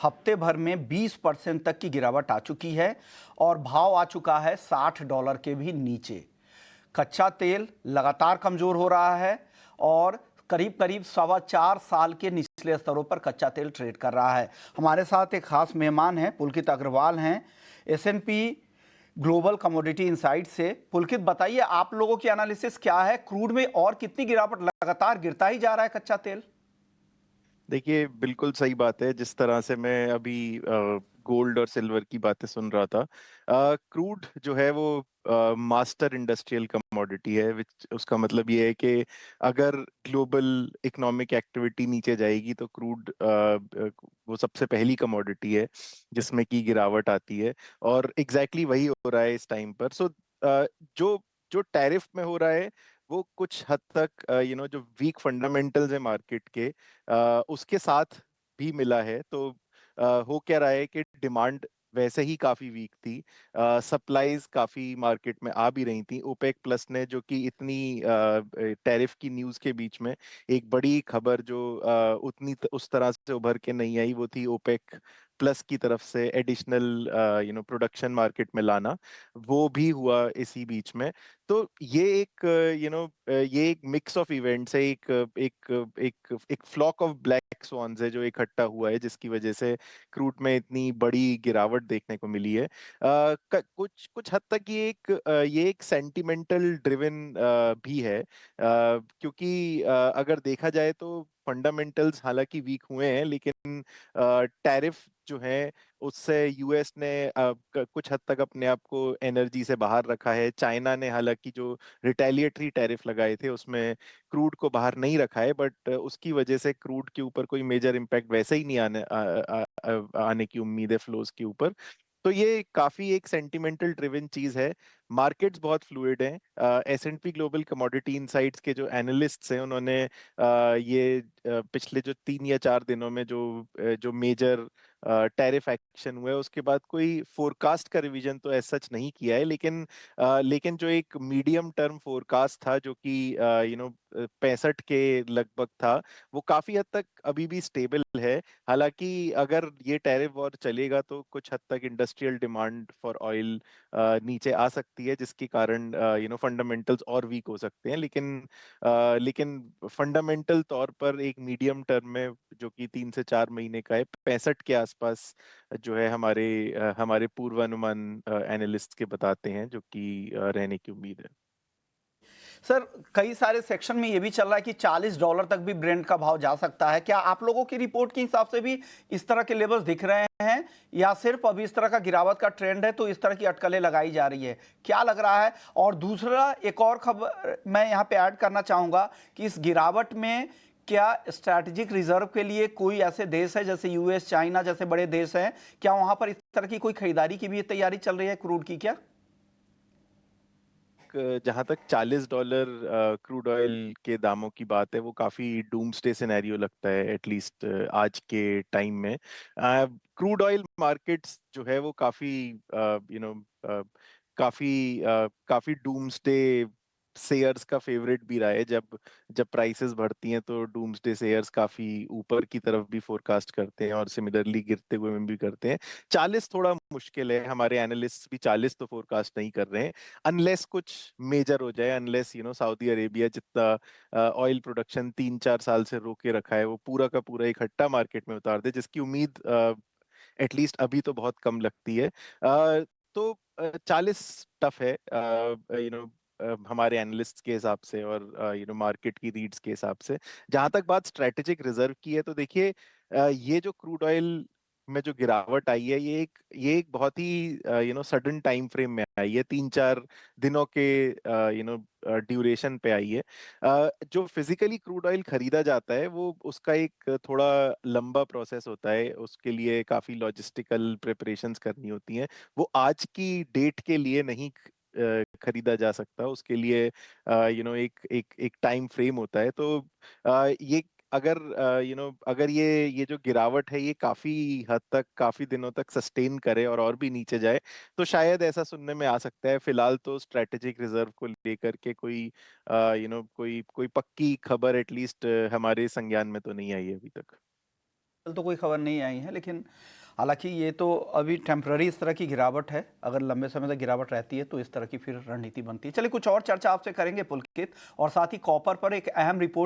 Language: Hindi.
हफ्ते भर में 20% तक की गिरावट आ चुकी है और भाव आ चुका है $60 के भी नीचे। कच्चा तेल लगातार कमजोर हो रहा है और करीब करीब 4.25 साल के निचले स्तरों पर कच्चा तेल ट्रेड कर रहा है। हमारे साथ एक खास मेहमान हैं, पुलकित अग्रवाल हैं, S&P ग्लोबल कमोडिटी इनसाइट से। पुलकित, बताइए आप लोगों की एनालिसिस क्या है? क्रूड में और कितनी गिरावट? लगातार गिरता ही जा रहा है कच्चा तेल। देखिए, बिल्कुल सही बात है। जिस तरह से मैं अभी गोल्ड और सिल्वर की बातें सुन रहा था, क्रूड जो है वो मास्टर इंडस्ट्रियल कमोडिटी है। विच उसका मतलब ये है कि अगर ग्लोबल इकोनॉमिक एक्टिविटी नीचे जाएगी तो क्रूड वो सबसे पहली कमोडिटी है जिसमें की गिरावट आती है। और एग्जैक्टली वही हो रहा है इस टाइम पर। जो जो टैरिफ में हो रहा है वो कुछ हद तक जो वीक फंडामेंटल्स है मार्केट के, उसके साथ भी मिला है। तो हो क्या रहा है कि डिमांड वैसे ही काफी वीक थी, सप्लाईज काफी मार्केट में आ भी रही थी। ओपेक प्लस ने, जो कि इतनी टैरिफ की न्यूज के बीच में एक बड़ी खबर जो उस तरह से उभर के नहीं आई, वो थी ओपेक प्लस की तरफ से एडिशनल प्रोडक्शन मार्केट में लाना। वो भी हुआ इसी बीच में। तो ये एक ये एक मिक्स ऑफ इवेंट्स है, एक फ्लॉक ऑफ ब्लैक स्वॉन्स है जो इकट्ठा हुआ है, जिसकी वजह से क्रूड में इतनी बड़ी गिरावट देखने को मिली है। कुछ कुछ हद तक ये एक सेंटिमेंटल ड्रिवन भी है, क्योंकि अगर देखा जाए तो फंडामेंटल्स हालांकि वीक हुए हैं, लेकिन टैरिफ जो है उससे यूएस ने कुछ हद तक अपने आप को एनर्जी से बाहर रखा है। चाइना ने हालांकि जो रिटेलिएटरी टैरिफ लगाए थे उसमें क्रूड को बाहर नहीं रखा है, बट उसकी वजह से क्रूड के ऊपर कोई मेजर इम्पैक्ट वैसे ही नहीं आने की उम्मीद है फ्लोज के ऊपर। तो ये काफी एक सेंटिमेंटल ड्रिवन चीज है। मार्केट्स बहुत फ्लूइड हैं। S&P ग्लोबल कमोडिटी इनसाइट्स के जो एनालिस्ट्स हैं उन्होंने पिछले जो 3 या 4 दिनों में जो मेजर टैरिफ एक्शन हुआ है उसके बाद कोई फोरकास्ट का रिवीजन तो ऐसा सच नहीं किया है, लेकिन जो एक मीडियम टर्म फोरकास्ट था जो कि 65 के लगभग था, वो काफी हद तक अभी भी स्टेबल है। हालांकि अगर ये टैरिफ वॉर चलेगा तो कुछ हद तक इंडस्ट्रियल डिमांड फॉर ऑयल नीचे आ सकती है, जिसके कारण फंडामेंटल्स और वीक हो सकते हैं। लेकिन फंडामेंटल तौर पर एक मीडियम टर्म में, जो कि 3 से 4 महीने का है, 65 के आसपास जो है हमारे पूर्वानुमान एनालिस्ट के बताते हैं, जो कि रहने की उम्मीद है। सर, कई सारे सेक्शन में ये भी चल रहा है कि $40 तक भी ब्रेंट का भाव जा सकता है। क्या आप लोगों की रिपोर्ट के हिसाब से भी इस तरह के लेवल्स दिख रहे हैं, या सिर्फ अभी इस तरह का गिरावट का ट्रेंड है तो इस तरह की अटकलें लगाई जा रही है? क्या लग रहा है? और दूसरा, एक और खबर मैं यहाँ पे ऐड करना चाहूंगा कि इस गिरावट में क्या स्ट्रैटेजिक रिजर्व के लिए कोई ऐसे देश है जैसे यूएस, चाइना जैसे बड़े देश हैं, क्या वहां पर इस तरह की कोई खरीदारी की भी तैयारी चल रही है क्रूड की क्या? जहां तक $40 क्रूड ऑयल के दामों की बात है, वो काफी डूम्सडे सिनेरियो लगता है, एटलीस्ट आज के टाइम में। क्रूड ऑयल मार्केट्स जो है वो काफी यू नो काफी डूम्सडे सेयर्स का फेवरेट भी रहा है। जब जब प्राइसेस बढ़ती हैं तो डूम्सडे सेयर्स काफी ऊपर की तरफ भी फोरकास्ट करते हैं और सिमिलरली गिरते हुए में भी करते हैं। 40 थोड़ा मुश्किल है, हमारे एनालिस्ट भी 40 तो फोरकास्ट नहीं कर रहे हैं, अनलेस कुछ मेजर हो जाए, अनलेस सऊदी अरेबिया जितना ऑयल प्रोडक्शन 3-4 साल से रोके रखा है वो पूरा का पूरा इकट्ठा मार्केट में उतार दे, जिसकी उम्मीद एटलीस्ट अभी तो बहुत कम लगती है। तो 40 टफ है, हमारे एनालिस्ट के हिसाब से और मार्केट की रीड्स के हिसाब से। जहां तक बात स्ट्रेटेजिक रिजर्व की है, तो देखिए, ये जो क्रूड ऑयल में जो गिरावट आई है, ये एक बहुत ही सडन टाइम फ्रेम में आई है, 3-4 दिनों के ड्यूरेशन पे आई है। जो फिजिकली क्रूड ऑयल खरीदा जाता है वो उसका एक थोड़ा लंबा प्रोसेस होता है, उसके लिए काफी लॉजिस्टिकल प्रिपरेशंस करनी होती हैं। वो आज की डेट के लिए नहीं खरीदा जा सकता, उसके लिए एक एक एक टाइम फ्रेम होता है। तो ये अगर अगर ये जो गिरावट है ये काफी हद तक, काफी दिनों तक सस्टेन करे और भी नीचे जाए, तो शायद ऐसा सुनने में आ सकता है। फिलहाल तो स्ट्रेटेजिक रिजर्व को लेकर के कोई कोई पक्की खबर एटलीस्ट हमारे संज्ञान में तो नहीं आई है अभी तक। तो कोई खबर नहीं आई है, लेकिन हालांकि ये तो अभी टेम्पररी इस तरह की गिरावट है। अगर लंबे समय तक गिरावट रहती है तो इस तरह की फिर रणनीति बनती है। चलिए कुछ और चर्चा आपसे करेंगे पुलकित, और साथ ही कॉपर पर एक अहम रिपोर्ट